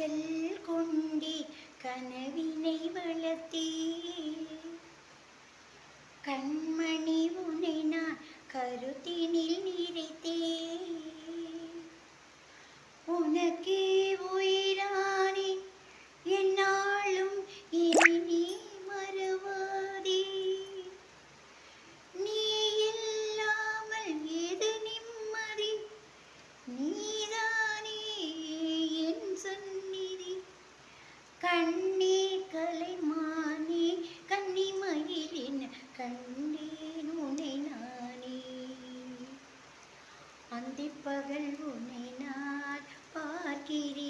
காதல் கொண்டே கனவினை வளர்த்தே கண்மணி உனை நான் கருத்தினில் நிறைத்தே உனக்கே உயிரானே என்னாலும் இனி நீ மறவாதே நீ இல்லாமல் ஏது நிம்மதி நீதானே என் சந்நிதி கண்ணே கலைமானே கன்னிமயிலின் கண்டேன் உனை நானே அந்திப்பகல் உனை நான் பார்க்கிறேன்